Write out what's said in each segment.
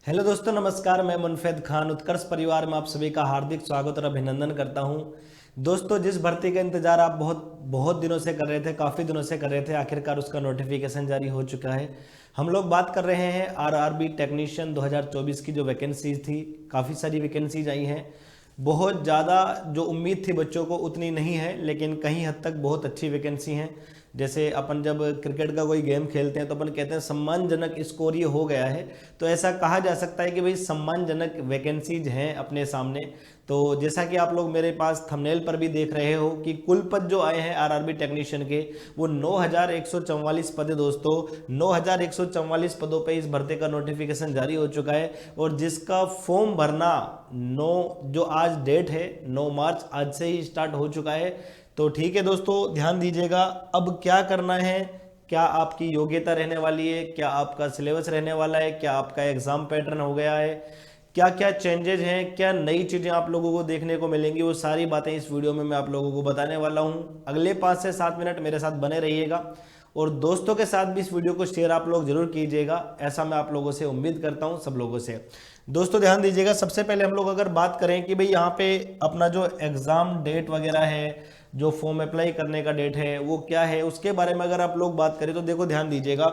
Hello दोस्तों, नमस्कार। मैं मुनफेद खान उत्कर्ष परिवार में आप सभी का हार्दिक स्वागत और अभिनंदन करता हूं। दोस्तों, जिस भर्ती का इंतजार आप बहुत बहुत दिनों से कर रहे थे, काफ़ी दिनों से कर रहे थे, आखिरकार उसका नोटिफिकेशन जारी हो चुका है। हम लोग बात कर रहे हैं आरआरबी टेक्नीशियन 2024 की जो वैकेंसीज थी। काफ़ी सारी वैकेंसीज आई हैं। बहुत ज़्यादा जो उम्मीद थी बच्चों को उतनी नहीं है, लेकिन कहीं हद तक बहुत अच्छी वैकेंसी हैं। जैसे अपन जब क्रिकेट का कोई गेम खेलते हैं तो अपन कहते हैं सम्मानजनक स्कोर ये हो गया है। तो ऐसा कहा जा सकता है कि भाई सम्मानजनक वैकेंसीज हैं अपने सामने। तो जैसा कि आप लोग मेरे पास थंबनेल पर भी देख रहे हो कि कुल पद जो आए हैं आरआरबी टेक्नीशियन के वो 9144 पद है दोस्तों। 9144 पदों पे इस भर्ती का नोटिफिकेशन जारी हो चुका है और जिसका फॉर्म भरना 9 जो आज डेट है 9 मार्च आज से ही स्टार्ट हो चुका है। तो ठीक है दोस्तों, ध्यान दीजिएगा। अब क्या करना है, क्या आपकी योग्यता रहने वाली है, क्या आपका सिलेबस रहने वाला है, क्या आपका एग्जाम पैटर्न हो गया है, क्या क्या चेंजेज हैं, क्या नई चीज़ें आप लोगों को देखने को मिलेंगी, वो सारी बातें इस वीडियो में मैं आप लोगों को बताने वाला हूँ। अगले 5 से 7 मिनट मेरे साथ बने रहिएगा और दोस्तों के साथ भी इस वीडियो को शेयर आप लोग जरूर कीजिएगा, ऐसा मैं आप लोगों से उम्मीद करता हूँ, सब लोगों से। दोस्तों ध्यान दीजिएगा, सबसे पहले हम लोग अगर बात करें कि भाई यहाँ पे अपना जो एग्ज़ाम डेट वगैरह है, जो फॉर्म अप्लाई करने का डेट है वो क्या है, उसके बारे में अगर आप लोग बात करें तो देखो ध्यान दीजिएगा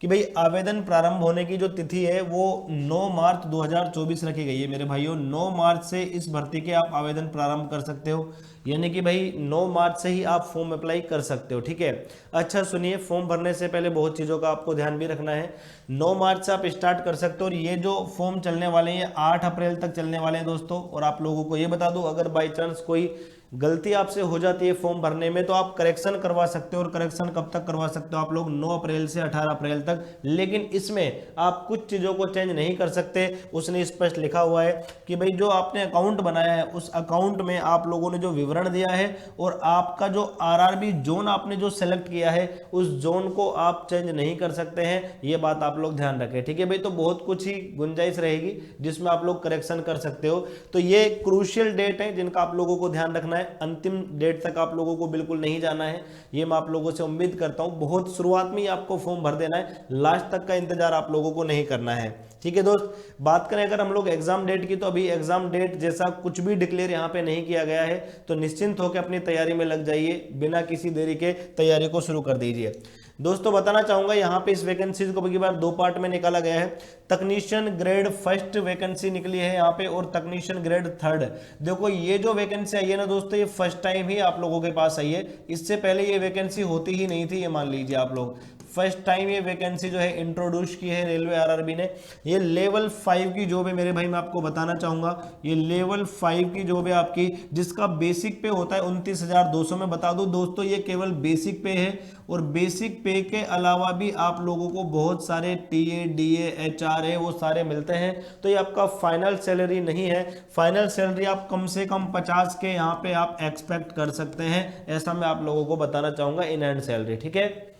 कि भाई आवेदन प्रारंभ होने की जो तिथि है वो 9 मार्च 2024 रखी गई है मेरे भाइयों। 9 मार्च से इस भर्ती के आप आवेदन प्रारंभ कर सकते हो, यानी कि भाई 9 मार्च से ही आप फॉर्म अप्लाई कर सकते हो। ठीक है, अच्छा सुनिए, फॉर्म भरने से पहले बहुत चीज़ों का आपको ध्यान भी रखना है। 9 मार्च से आप स्टार्ट कर सकते हो और ये जो फॉर्म चलने वाले हैं 8 अप्रैल तक चलने वाले हैं दोस्तों। और आप लोगों को ये बता दूं, अगर बाई चांस कोई गलती आपसे हो जाती है फॉर्म भरने में तो आप करेक्शन करवा सकते हो। और करेक्शन कब तक करवा सकते हो आप लोग? 9 अप्रैल से 18 अप्रैल तक। लेकिन इसमें आप कुछ चीज़ों को चेंज नहीं कर सकते। उसने स्पष्ट लिखा हुआ है कि भाई जो आपने अकाउंट बनाया है उस अकाउंट में आप लोगों ने जो विवरण दिया है और आपका जो आरआरबी जोन आपने जो सेलेक्ट किया है उस जोन को आप चेंज नहीं कर सकते हैं। ये बात आप लोग ध्यान रखें, ठीक है भाई। तो बहुत कुछ ही गुंजाइश रहेगी जिसमें आप लोग करेक्शन कर सकते हो। तो ये क्रूशियल डेट है जिनका आप लोगों को ध्यान रखना है। अंतिम डेट तक आप लोगों को बिल्कुल नहीं जाना है, ये मैं आप लोगों से उम्मीद करता हूं। बहुत शुरुआत में ही आपको फॉर्म भर देना है, लास्ट तक का इंतजार आप लोगों को नहीं करना है। ठीक है दोस्त, बात करें अगर हम लोग एग्जाम डेट की तो अभी एग्जाम डेट जैसा कुछ भी डिक्लेयर यहाँ पे नहीं किया गया है। तो निश्चिंत होकर अपनी तैयारी में लग जाइए, बिना किसी देरी के तैयारी को शुरू कर दीजिए। दोस्तों बताना चाहूंगा यहाँ पे इस वैकेंसीज को की बार 2 पार्ट में निकाला गया है। तकनीशियन ग्रेड फर्स्ट वैकेंसी निकली है यहाँ पे और तकनीशियन ग्रेड थर्ड। देखो ये जो वैकेंसी आई है ना दोस्तों, ये फर्स्ट टाइम ही आप लोगों के पास आई है। इससे पहले ये वैकेंसी होती ही नहीं थी, ये मान लीजिए आप लोग। फर्स्ट टाइम ये वैकेंसी जो है इंट्रोड्यूस की है रेलवे आरआरबी ने। ये लेवल 5 की जॉब है मेरे भाई, मैं आपको बताना चाहूंगा। ये लेवल 5 की जॉब है आपकी, जिसका बेसिक पे होता है 29,200। में बता दूं दोस्तों, ये केवल बेसिक पे है और बेसिक पे के अलावा भी आप लोगों को बहुत सारे टीए डीए एचआर है वो सारे मिलते हैं। तो ये आपका फाइनल सैलरी नहीं है। फाइनल सैलरी आप कम से कम 50 के यहाँ पे आप एक्सपेक्ट कर सकते हैं, ऐसा मैं आप लोगों को बताना चाहूंगा इन हैंड सैलरी। ठीक है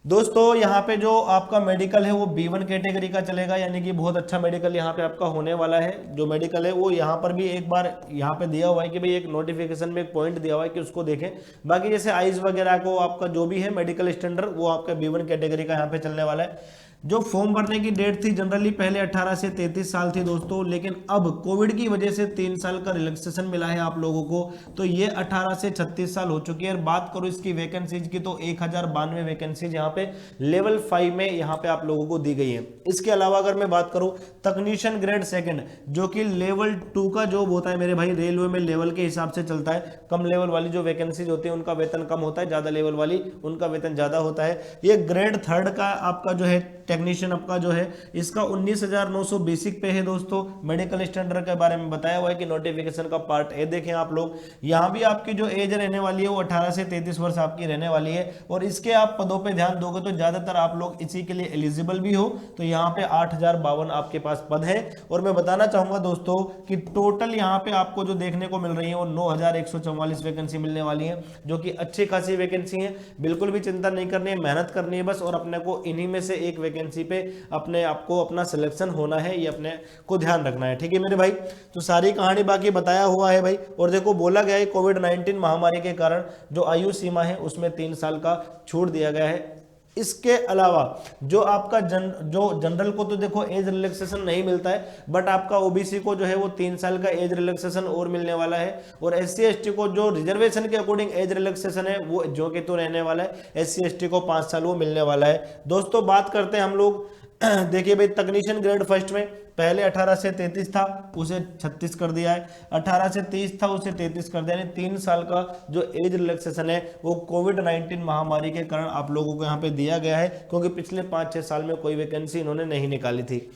दोस्तों, यहाँ पे जो आपका मेडिकल है वो B1 कैटेगरी का चलेगा, यानी कि बहुत अच्छा मेडिकल यहाँ पे आपका होने वाला है। जो मेडिकल है वो यहाँ पर भी एक बार यहाँ पे दिया हुआ है कि भाई एक नोटिफिकेशन में एक पॉइंट दिया हुआ है कि उसको देखें। बाकी जैसे आइज वगैरह को आपका जो भी है मेडिकल स्टैंडर्ड वो आपका B1 कैटेगरी का यहाँ पे चलने वाला है। जो फॉर्म भरने की डेट थी जनरली पहले 18 से 33 साल थी दोस्तों, लेकिन अब कोविड की वजह से 3 साल का रिलैक्सेशन मिला है आप लोगों को। तो ये 18 से 36 साल हो चुकी है। और बात करो इसकी वैकेंसीज की तो 1092 वैकेंसीज यहाँ पे लेवल 5 में यहाँ पे आप लोगों को दी गई है। इसके अलावा अगर मैं बात करूँ तकनीशियन ग्रेड सेकंड, जो कि लेवल 2 का जॉब होता है मेरे भाई, रेलवे में लेवल के हिसाब से चलता है। कम लेवल वाली जो वैकेंसीज होती है उनका वेतन कम होता है, ज्यादा लेवल वाली उनका वेतन ज्यादा होता है। ये ग्रेड थर्ड का आपका जो है टेक्नीशियन आपका जो है इसका 19,900 बेसिक पे है दोस्तों। मेडिकल स्टैंडर्ड के बारे में बताया हुआ है कि नोटिफिकेशन का पार्ट ए देखें आप लोग। यहाँ भी आपकी जो एज रहने वाली है वो 18 से 33 वर्ष आपकी रहने वाली है। और इसके आप पदों पे ध्यान दोगे तो ज्यादातर आप लोग इसी के लिए एलिजिबल भी हो। तो यहाँ पे 8,052 आपके पास पद है। और मैं बताना चाहूंगा दोस्तों कि टोटल यहाँ पे आपको जो देखने को मिल रही है वो 9,144 वैकेंसी मिलने वाली है, जो कि अच्छी खासी वैकेंसी है। बिल्कुल भी चिंता नहीं करनी है, मेहनत करनी है बस, और अपने को इन्हीं में से एक वैकेंसी पे अपने आपको अपना सिलेक्शन होना है, ये अपने को ध्यान रखना है। ठीक है मेरे भाई, तो सारी कहानी बाकी बताया हुआ है भाई। और देखो बोला गया है कोविड-19 महामारी के कारण जो आयु सीमा है उसमें 3 साल का छूट दिया गया है। इसके अलावा जो आपका जो जनरल को तो देखो एज रिलैक्सेशन नहीं मिलता है, बट आपका ओबीसी को जो है वो 3 साल का एज रिलैक्सेशन और मिलने वाला है, और SC ST को जो रिजर्वेशन के अकॉर्डिंग एज रिलैक्सेशन है वो जो कि तो रहने वाला है, SC ST को 5 साल वो मिलने वाला है। दोस्तों बात करते हैं हम लोग देखिए भाई तकनीशियन ग्रेड फर्स्ट में पहले 18 से 33 था, उसे 36 कर दिया है, 18 से 30 था, उसे 33 कर दिया, यानी 3 साल का जो एज रिलैक्सेशन है वो कोविड-19 महामारी के कारण आप लोगों को यहाँ पे दिया गया है, क्योंकि पिछले 5-6 साल में कोई वैकेंसी इन्होंने नहीं निकाली थी।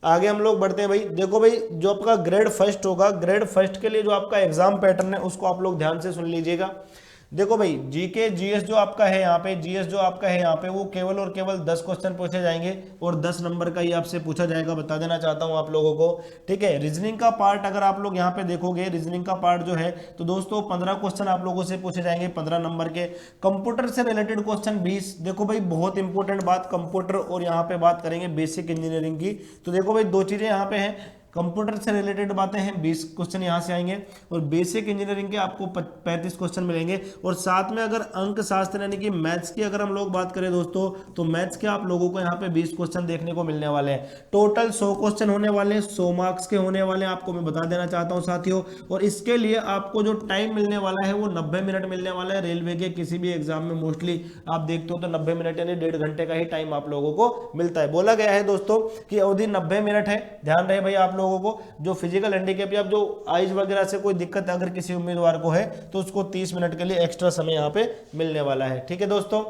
आगे हम लोग बढ़ते हैं भाई। देखो भाई जो आपका ग्रेड फर्स्ट होगा, ग्रेड फर्स्ट के लिए जो आपका एग्जाम पैटर्न है उसको आप लोग ध्यान से सुन लीजिएगा। देखो भाई जीके जीएस जो आपका है यहाँ पे, जीएस जो आपका है यहाँ पे वो केवल और केवल 10 क्वेश्चन पूछे जाएंगे और 10 नंबर का ही आपसे पूछा जाएगा, बता देना चाहता हूँ आप लोगों को, ठीक है। रीजनिंग का पार्ट अगर आप लोग यहाँ पे देखोगे, रीजनिंग का पार्ट जो है तो दोस्तों 15 क्वेश्चन आप लोगों से पूछे जाएंगे 15 नंबर के। कंप्यूटर से रिलेटेड क्वेश्चन 20। देखो भाई बहुत इंपॉर्टेंट बात, कंप्यूटर और यहाँ पे बात करेंगे बेसिक इंजीनियरिंग की, तो देखो भाई 2 चीजें यहाँ पे हैं, कंप्यूटर से रिलेटेड बातें हैं 20 क्वेश्चन यहाँ से आएंगे, और बेसिक इंजीनियरिंग के आपको 35 क्वेश्चन मिलेंगे, और साथ में अगर अंक शास्त्र यानी कि मैथ्स की अगर हम लोग बात करें दोस्तों तो मैथ्स के आप लोगों को यहाँ पे 20 क्वेश्चन देखने को मिलने वाले हैं। टोटल 100 क्वेश्चन होने वाले हैं, 100 मार्क्स के होने वाले हैं, आपको मैं बता देना चाहता हूँ साथियों। और इसके लिए आपको जो टाइम मिलने वाला है वो 90 मिनट मिलने वाला है। रेलवे के किसी भी एग्जाम में मोस्टली आप देखते हो तो 90 मिनट यानी 1.5 घंटे का ही टाइम आप लोगों को मिलता है। बोला गया है दोस्तों कि अवधि 90 मिनट है, ध्यान रहे भाई आप लोगों को। जो फिजिकल हैंडीकैप या जो आइज वगैरह से कोई दिक्कत अगर किसी उम्मीदवार को है तो उसको 30 मिनट के लिए एक्स्ट्रा समय यहाँ पे मिलने वाला है, ठीक है दोस्तों।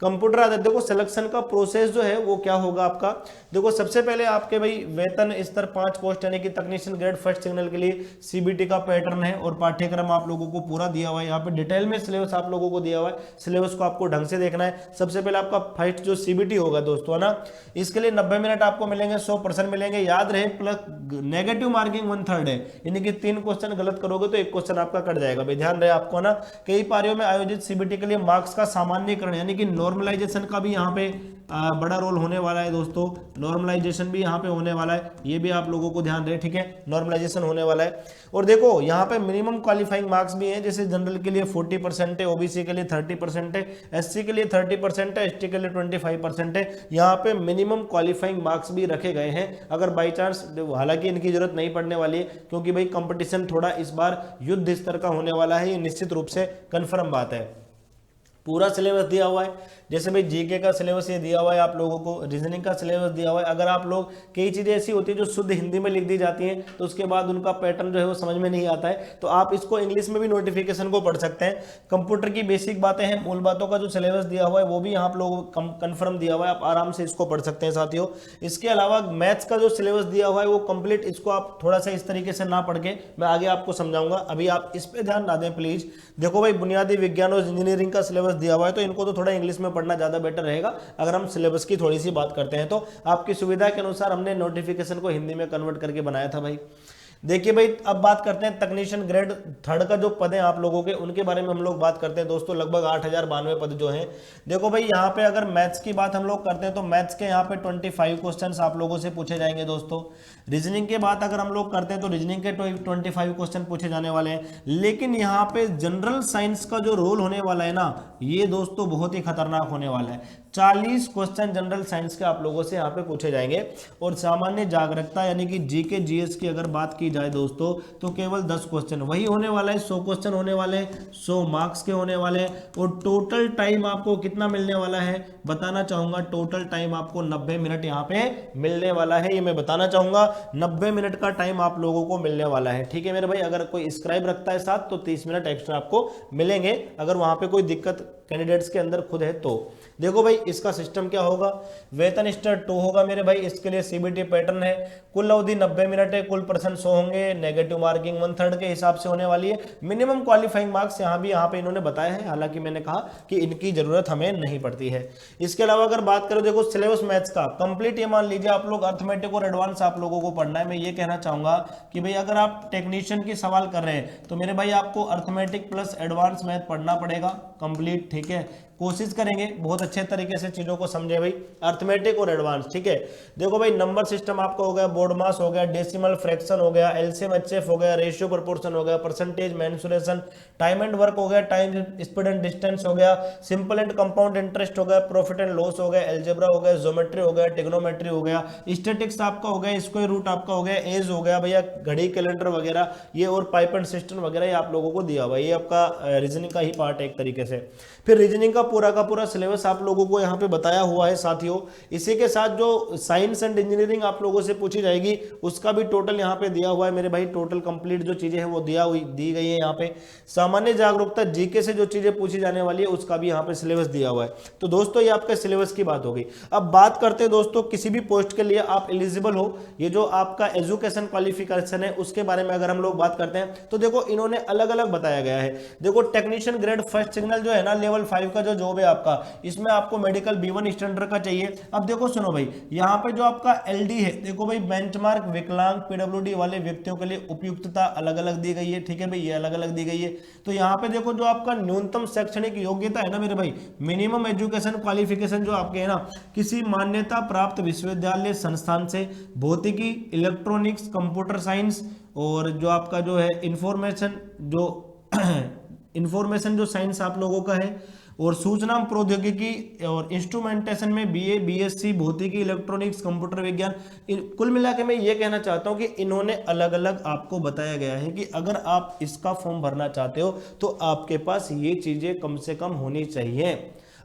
कंप्यूटर आधारित देखो सिलेक्शन का प्रोसेस जो है वो क्या होगा आपका, देखो सबसे पहले आपके भाई वेतन स्तर 5 पोस्ट यानी कि तकनीशियन ग्रेड फर्स्ट सिग्नल के लिए CBT का पैटर्न है और पाठ्यक्रम आप लोगों को पूरा दिया हुआ है। यहाँ पे डिटेल में सिलेबस आप लोगों को दिया हुआ है, सिलेबस को आपको ढंग से देखना है। सबसे पहले आपका फर्स्ट जो CBT होगा दोस्तों है ना, इसके लिए 90 मिनट आपको मिलेंगे, 100% मिलेंगे, याद रहे। प्लस नेगेटिव मार्किंग 1/3 है, यानी कि 3 क्वेश्चन गलत करोगे तो 1 क्वेश्चन आपका कट जाएगा भाई, ध्यान रहे आपको ना। कई पारियों में आयोजित CBT के लिए मार्क्स का सामान्यकरण यानी कि नॉर्मलाइजेशन का भी यहाँ पे बड़ा रोल होने वाला है दोस्तों। नॉर्मलाइजेशन भी यहाँ पे होने वाला है, ये भी आप लोगों को ध्यान रहे, ठीक है। नॉर्मलाइजेशन होने वाला है। और देखो यहाँ पे मिनिमम क्वालिफाइंग मार्क्स भी हैं, जैसे जनरल के लिए 40% है, ओबीसी के लिए 30% है, एससी के लिए 30% है, एसटी के लिए 25% है। यहाँ पे मिनिमम क्वालिफाइंग मार्क्स भी रखे गए हैं अगर बाई चांस, हालांकि इनकी जरूरत नहीं पड़ने वाली है क्योंकि भाई कंपटीशन थोड़ा इस बार युद्ध स्तर का होने वाला है, ये निश्चित रूप से कन्फर्म बात है। पूरा सिलेबस दिया हुआ है, जैसे भाई जीके का सिलेबस ये दिया हुआ है आप लोगों को, रीजनिंग का सिलेबस दिया हुआ है। अगर आप लोग कई चीज़ें ऐसी होती है जो शुद्ध हिंदी में लिख दी जाती हैं तो उसके बाद उनका पैटर्न जो है वो समझ में नहीं आता है, तो आप इसको इंग्लिश में भी नोटिफिकेशन को पढ़ सकते हैं। कंप्यूटर की बेसिक बातें हैं, मूल बातों का जो सिलेबस दिया हुआ है वो भी आप लोगों को कन्फर्म दिया हुआ है, आप आराम से इसको पढ़ सकते हैं साथियों। इसके अलावा मैथ्स का जो सिलेबस दिया हुआ है वो कंप्लीट, इसको आप थोड़ा सा इस तरीके से ना पढ़ के मैं आगे आपको समझाऊंगा, अभी आप इस पर ध्यान ना दें प्लीज। देखो भाई बुनियादी विज्ञान और इंजीनियरिंग का सिलेबस दिया हुआ है तो इनको तो थोड़ा इंग्लिश में पढ़ना ज्यादा बेटर रहेगा। अगर हम सिलेबस की थोड़ी सी बात करते हैं तो आपकी सुविधा के अनुसार हमने नोटिफिकेशन को हिंदी में कन्वर्ट करके बनाया था भाई। देखिए भाई अब बात करते हैं तकनीशियन ग्रेड थर्ड का जो पद है आप लोगों के, उनके बारे में हम लोग बात करते हैं दोस्तों। लगभग 8092 पद जो हैं। देखो भाई यहाँ पे अगर मैथ्स की बात हम लोग करते हैं तो मैथ्स के यहाँ पे 25 क्वेश्चंस आप लोगों से पूछे जाएंगे दोस्तों। रीजनिंग की बात अगर हम लोग करते हैं तो रीजनिंग के 25 क्वेश्चन पूछे जाने वाले हैं। लेकिन यहाँ पे जनरल साइंस का जो रोल होने वाला है ना, ये दोस्तों बहुत ही खतरनाक होने वाला है। 40 क्वेश्चन जनरल साइंस के आप लोगों से यहाँ पे पूछे जाएंगे और सामान्य जागरूकता यानी कि जीके जीएस की अगर बात की जाए दोस्तों तो केवल 10 क्वेश्चन वही होने वाला है। 100 क्वेश्चन होने वाले हैं, 100 मार्क्स के होने वाले हैं। और टोटल टाइम आपको कितना मिलने वाला है बताना चाहूंगा। टोटल टाइम आपको 90 मिनट यहाँ पे मिलने वाला है, ये मैं बताना चाहूंगा। 90 मिनट का टाइम आप लोगों को मिलने वाला है, ठीक है मेरे भाई। अगर कोई स्क्राइब रखता है साथ तो 30 मिनट एक्स्ट्रा आपको मिलेंगे, अगर वहां पे कोई दिक्कत कैंडिडेट्स के अंदर खुद है तो। देखो भाई इसका सिस्टम क्या होगा, वेतन स्तर 2 होगा मेरे भाई, इसके लिए सीबीटी पैटर्न है। कुल अवधि 90 मिनट है, कुल पर्सन 100 होंगे, नेगेटिव मार्किंग 1/3 के हिसाब से होने वाली है। मिनिमम क्वालिफाइंग मार्क्स यहाँ पे इन्होंने बताया है, हालांकि मैंने कहा कि इनकी जरूरत हमें नहीं पड़ती है। इसके अलावा अगर बात करो देखो सिलेबस मैथ्स का कंप्लीट, ये मान लीजिए आप लोग अर्थमेटिक और एडवांस आप लोगों को पढ़ना है। मैं ये कहना चाहूंगा कि भाई अगर आप टेक्नीशियन की सवाल कर रहे हैं तो मेरे भाई आपको अर्थमेटिक प्लस एडवांस मैथ पढ़ना पड़ेगा कंप्लीट, ठीक है। कोशिश करेंगे बहुत अच्छे तरीके से चीजों को समझे भाई, अर्थमेटिक और एडवांस। ठीक है, देखो भाई नंबर सिस्टम आपका हो गया, बोर्ड मास हो गया, डेसिमल फ्रैक्शन हो गया, एलसीएम एचसीएफ हो गया, रेशियो प्रोपोर्शन हो गया, percentage, mensuration, time and work हो गया, टाइम स्पीड एंड डिस्टेंस हो गया, सिंपल एंड कंपाउंड इंटरेस्ट हो गया, प्रॉफिट एंड लॉस हो गया, एल्जेब्रा हो गया, ज्योमेट्री हो गया, ट्रिग्नोमेट्री हो गया, स्टैटिक्स आपका हो गया, स्क्वायर रूट आपका हो गया, एज हो गया भैया, घड़ी कैलेंडर वगैरह ये, और पाइप एंड सिस्टम वगैरह ये आप लोगों को दिया हुआ है। ये आपका रीजनिंग का ही पार्ट है एक तरीके से। फिर रीजनिंग का पूरा सिलेबस आप लोगों को यहाँ पे बताया हुआ है साथियों। इसी के साथ जो साइंस एंड इंजीनियरिंग आप लोगों से पूछी जाएगी उसका भी टोटल यहाँ पे दिया हुआ है मेरे भाई, टोटल कंप्लीट जो चीजें हैं वो दी गई है यहाँ पे। सामान्य जागरूकता जीके से जो चीजें पूछी जाने वाली है उसका भी यहाँ पे सिलेबस दिया हुआ है। तो दोस्तों ये आपका सिलेबस की बात हो गई। अब बात करते हैं दोस्तों किसी भी पोस्ट के लिए आप एलिजिबल हो, ये जो आपका एजुकेशन क्वालिफिकेशन है उसके बारे में अगर हम लोग बात करते हैं तो देखो इन्होंने अलग अलग बताया गया है। देखो टेक्नीशियन ग्रेड फर्स्ट सिग्नल जो है ना, लेवल 5 का जो जॉब है आपका, इसमें आपको मेडिकल B1 स्टैंडर्ड का चाहिए। अब देखो सुनो भाई, यहाँ पे जो आपका LD है, देखो भाई बेंचमार्क विकलांग PWD वाले व्यक्तियों के लिए उपयुक्तता अलग अलग दी गई है। ठीक है भाई, ये अलग अलग दी गई है। तो यहाँ पे देखो जो आपका न्यूनतम शैक्षणिक योग्यता है ना मेरे भाई, मिनिमम एजुकेशन क्वालिफिकेशन जो आपके है ना, किसी मान्यता प्राप्त विश्वविद्यालय संस्थान से भौतिकी, इलेक्ट्रॉनिक्स, कंप्यूटर साइंस और जो आपका जो है इंफॉर्मेशन जो साइंस आप लोगों का है, और सूचना प्रौद्योगिकी और इंस्ट्रूमेंटेशन में BA BSc भौतिकी, इलेक्ट्रॉनिक्स, कंप्यूटर विज्ञान। कुल मिला के मैं ये कहना चाहता हूं कि इन्होंने अलग अलग आपको बताया गया है कि अगर आप इसका फॉर्म भरना चाहते हो तो आपके पास ये चीजें कम से कम होनी चाहिए।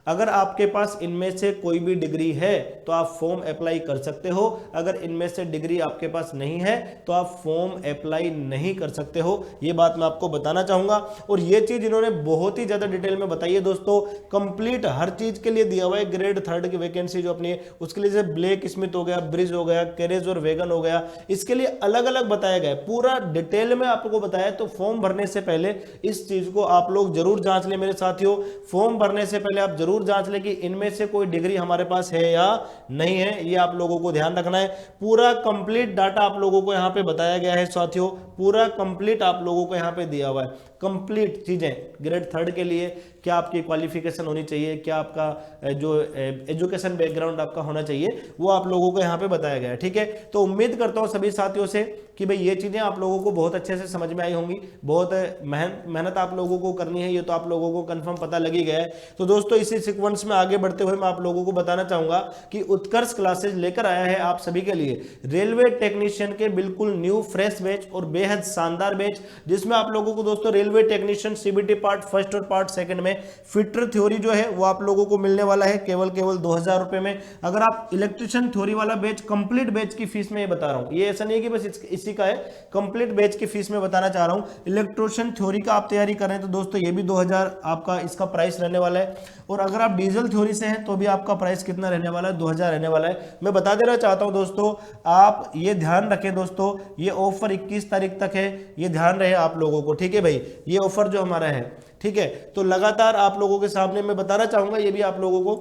अगर आपके पास इनमें से कोई भी डिग्री है तो आप फॉर्म अप्लाई कर सकते हो, अगर इनमें से डिग्री आपके पास नहीं है तो आप फॉर्म अप्लाई नहीं कर सकते हो। ये बात मैं आपको बताना चाहूंगा, और ये चीज इन्होंने बहुत ही ज्यादा डिटेल में बताई है दोस्तों, कंप्लीट हर चीज के लिए दिया हुआ है। ग्रेड 3 की वैकेंसी जो अपनी है उसके लिए जैसे ब्लैक स्मिथ हो गया, ब्रिज हो गया, कैरेज और वेगन हो गया, इसके लिए अलग अलग बताया गया, पूरा डिटेल में आपको बताया। तो फॉर्म भरने से पहले इस चीज को आप लोग जरूर जांच लें मेरे साथियों। फॉर्म भरने से पहले आप जरूर जांच ले कि इनमें से कोई डिग्री हमारे पास है या नहीं है, ये आप लोगों को ध्यान रखना है। पूरा कंप्लीट डाटा आप लोगों को यहां पे बताया गया है साथियों, पूरा कंप्लीट आप लोगों को यहां पे दिया हुआ है, कंप्लीट चीजें। ग्रेड 3 के लिए क्या आपकी क्वालिफिकेशन होनी चाहिए, क्या आपका जो एजुकेशन बैकग्राउंड आपका होना चाहिए, वो आप लोगों को यहाँ पे बताया गया है। ठीक है, तो उम्मीद करता हूँ सभी साथियों से कि भाई ये चीजें आप लोगों को बहुत अच्छे से समझ में आई होंगी। बहुत मेहनत आप लोगों को करनी है, ये तो आप लोगों को कंफर्म पता लग ही गया है। तो दोस्तों इसी सीक्वेंस में आगे बढ़ते हुए मैं आप लोगों को बताना चाहूंगा कि उत्कर्ष क्लासेज लेकर आया है आप सभी के लिए रेलवे टेक्नीशियन के बिल्कुल न्यू फ्रेश बैच और बेहद शानदार बैच, जिसमें आप लोगों को दोस्तों railway technician CBT part first और पार्ट सेकंड में फिटर थ्योरी जो है वो आप लोगों को मिलने वाला है केवल 2000 रुपए में। अगर आप इलेक्ट्रिशियन थ्योरी वाला बैच कंप्लीट बैच की फीस में ये बता रहा हूं, ये ऐसा नहीं है कि बस इसी का है, कंप्लीट बैच की फीस में बताना चाह रहा हूं। इलेक्ट्रिशियन थ्योरी का आप तैयारी कर रहे हैं तो दोस्तों ये भी 2000 आपका इसका प्राइस रहने वाला है, और अगर आप डीजल थ्योरी से हैं तो भी आपका प्राइस कितना रहने वाला है, 2000 रहने वाला है। मैं बता देना चाहता हूं दोस्तों, आप ये ध्यान रखें दोस्तों, ये ऑफर 21 तारीख तक है, ये ध्यान रहे आप लोगों को। ठीक है भाई, ये ऑफर जो हमारा है, ठीक है, तो लगातार आप लोगों के सामने मैं बताना चाहूंगा ये भी आप लोगों को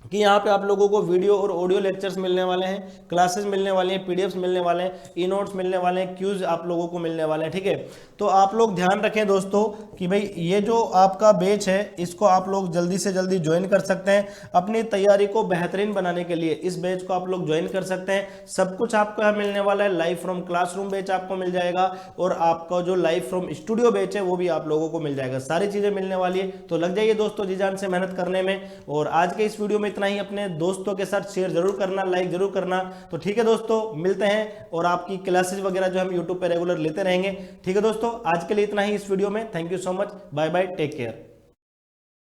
कि यहाँ पे आप लोगों को वीडियो और ऑडियो लेक्चर्स मिलने वाले हैं, क्लासेस मिलने वाले हैं, पीडीएफ्स मिलने वाले हैं, ई नोट्स मिलने वाले हैं, क्यूज आप लोगों को मिलने वाले हैं। ठीक है, तो आप लोग ध्यान रखें दोस्तों कि भाई ये जो आपका बैच है इसको आप लोग जल्दी से जल्दी ज्वाइन कर सकते हैं। अपनी तैयारी को बेहतरीन बनाने के लिए इस बैच को आप लोग ज्वाइन कर सकते हैं। सब कुछ आपको यहाँ मिलने वाला है, लाइव फ्रॉम क्लासरूम बैच आपको मिल जाएगा, और आपका जो लाइव फ्रॉम स्टूडियो बैच है वो भी आप लोगों को मिल जाएगा, सारी चीजें मिलने वाली है। तो लग जाइए दोस्तों जी जान से मेहनत करने में। और आज के इस वीडियो में इतना ही, अपने दोस्तों के साथ शेयर जरूर करना, लाइक जरूर करना। तो ठीक है दोस्तों, मिलते हैं और आपकी क्लासेस वगैरह जो हम यूट्यूब पे रेगुलर लेते रहेंगे। ठीक है दोस्तों, आज के लिए इतना ही इस वीडियो में। Thank you so much, bye bye, take care.